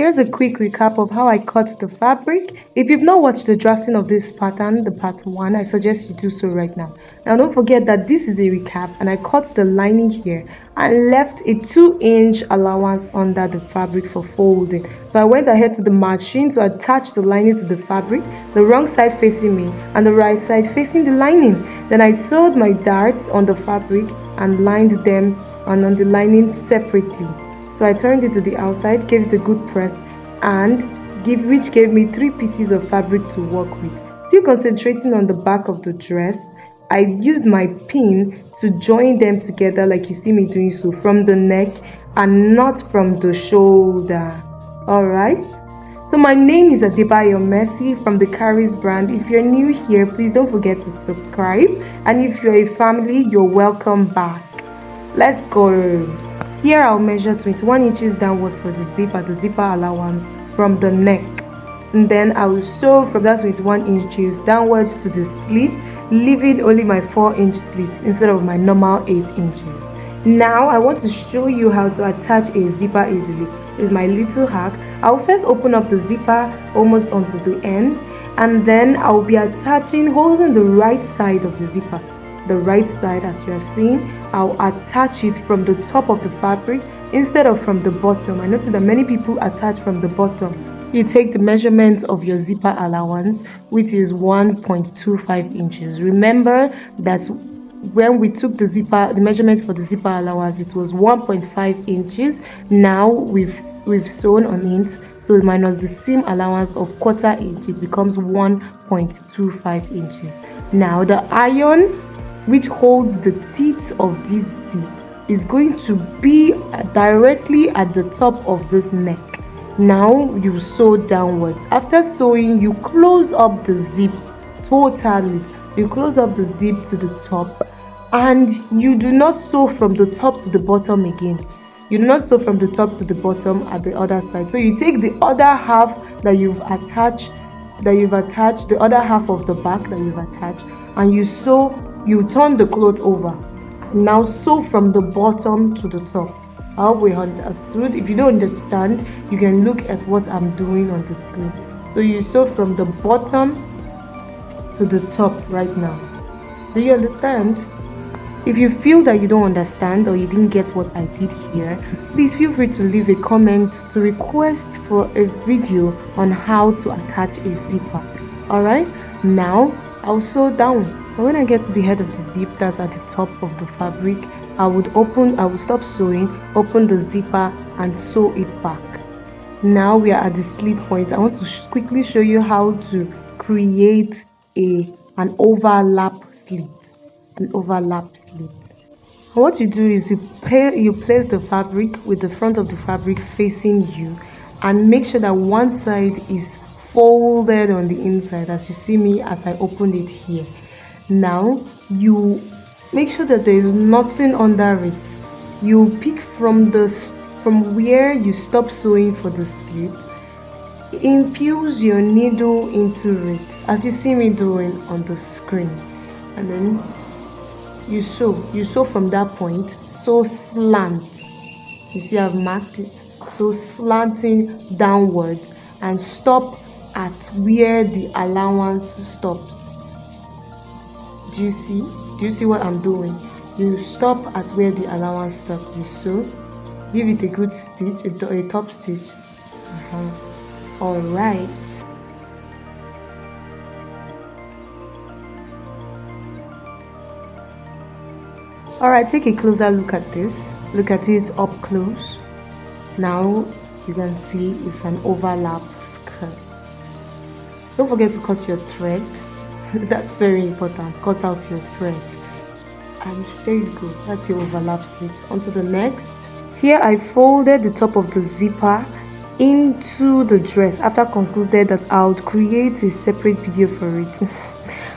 Here's a quick recap of how I cut the fabric. If you've not watched the drafting of this pattern, the part 1, I suggest you do so right now. Now don't forget that this is a recap, and I cut the lining here and left a 2-inch allowance under the fabric for folding. So I went ahead to the machine to attach the lining to the fabric, the wrong side facing me and the right side facing the lining. Then I sewed my darts on the fabric and lined them on the lining separately. So I turned it to the outside, gave it a good press, which gave me 3 pieces of fabric to work with. Still concentrating on the back of the dress, I used my pin to join them together like you see me doing so, from the neck and not from the shoulder. Alright? So my name is Adebayo Mercy from the Caris brand. If you're new here, please don't forget to subscribe. And if you're a family, you're welcome back. Let's go. Here I'll measure 21 inches downward for the zipper allowance from the neck. And then I will sew from that 21 inches downwards to the slit, leaving only my 4-inch slit instead of my normal 8 inches. Now I want to show you how to attach a zipper easily. This is my little hack. I'll first open up the zipper almost onto the end, and then I'll be attaching, holding the right side of the zipper. The right side, as you are seeing, I'll attach it from the top of the fabric instead of from the bottom. I noticed that many people attach from the bottom. You take the measurements of your zipper allowance, which is 1.25 inches. Remember that when we took the measurement for the zipper allowance, it was 1.5 inches. Now we've sewn on it, so minus the seam allowance of 1/4 inch, it becomes 1.25 inches. Now the iron which holds the teeth of this zip is going to be directly at the top of this neck. Now you sew downwards. After sewing, you close up the zip totally. You close up the zip to the top, and you do not sew from the top to the bottom again. You do not sew from the top to the bottom at the other side. So you take the other half that you've attached, the other half of the back that you've attached, and you sew. You turn the cloth over. Now sew from the bottom to the top. I hope we understood. If you don't understand, you can look at what I'm doing on the screen. So you sew from the bottom to the top right now. Do you understand? If you feel that you don't understand or you didn't get what I did here, please feel free to leave a comment to request for a video on how to attach a zipper. Alright, now I'll sew down. And when I get to the head of the zip, that's at the top of the fabric, I will stop sewing, open the zipper and sew it back. Now we are at the slit point. I want to quickly show you how to create an overlap slit. And what you do is you place the fabric with the front of the fabric facing you, and make sure that one side is folded on the inside, as you see me as I opened it here. Now you make sure that there is nothing under it. You pick from where you stop sewing for the slit, infuse your needle into it as you see me doing on the screen, and then you sew from that point. So slant, you see I've marked it, so slanting downwards, and stop at where the allowance stops. Do you see what I'm doing? You stop at where the allowance stops. You sew, give it a good stitch, a top stitch. All right. All right, take a closer look at this. Look at it up close. Now you can see it's an overlap skirt. Don't forget to cut your thread. That's very important. Cut out your thread. And there you go. That's your overlap slit. On to the next. Here I folded the top of the zipper into the dress. After concluded that I would create a separate video for it.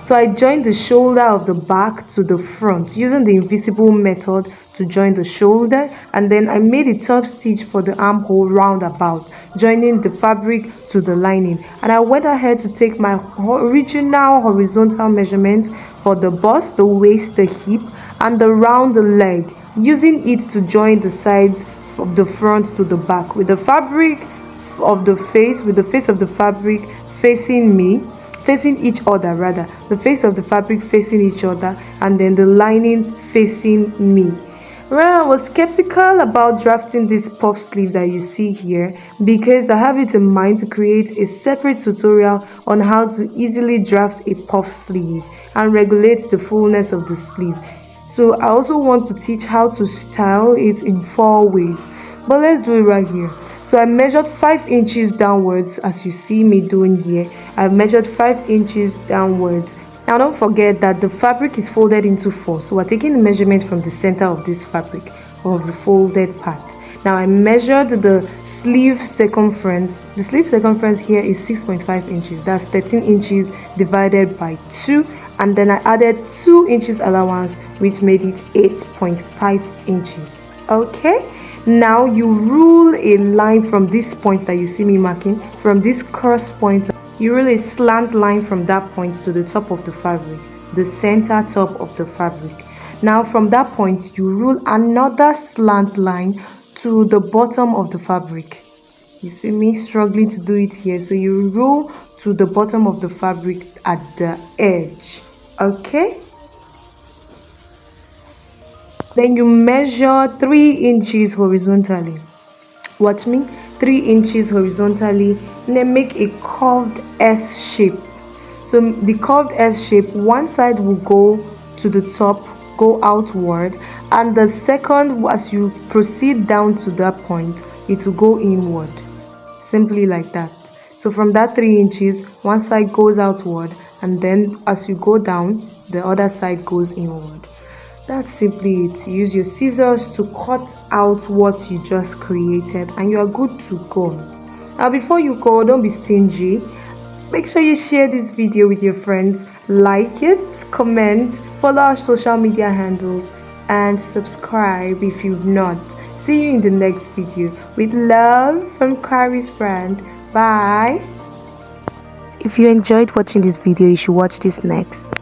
So I joined the shoulder of the back to the front using the invisible method to join the shoulder, and then I made a top stitch for the armhole roundabout, joining the fabric to the lining. And I went ahead to take my original horizontal measurement for the bust, the waist, the hip, and around the leg, using it to join the sides of the front to the back, with the fabric of the face, with the face of the fabric facing me, facing each other rather, the face of the fabric facing each other, and then the lining facing me. Well, I was skeptical about drafting this puff sleeve that you see here because I have it in mind to create a separate tutorial on how to easily draft a puff sleeve and regulate the fullness of the sleeve. So I also want to teach how to style it in 4 ways, but let's do it right here. So I measured 5 inches downwards, as you see me doing here. I've measured 5 inches downwards. Now don't forget that the fabric is folded into 4, so we're taking the measurement from the center of this fabric, of the folded part. Now I measured the sleeve circumference. The sleeve circumference here is 6.5 inches. That's 13 inches divided by 2, and then I added 2 inches allowance, which made it 8.5 inches. Okay, now you rule a line from this point that you see me marking, from this cross point. You rule a slant line from that point to the top of the fabric, the center top of the fabric. Now from that point you rule another slant line to the bottom of the fabric. You see me struggling to do it here, so you rule to the bottom of the fabric at the edge. Okay, then you measure 3 inches horizontally. Watch me, 3 inches horizontally, and then make a curved S shape. So the curved S shape, one side will go to the top, go outward, and the second, as you proceed down to that point, it will go inward, simply like that. So from that 3 inches, one side goes outward, and then as you go down, the other side goes inward. That's simply it. Use your scissors to cut out what you just created and you are good to go. Now before you go, don't be stingy. Make sure you share this video with your friends, like it, comment, follow our social media handles, and subscribe if you've not. See you in the next video. With love from Kari's brand. Bye. If you enjoyed watching this video, you should watch this next.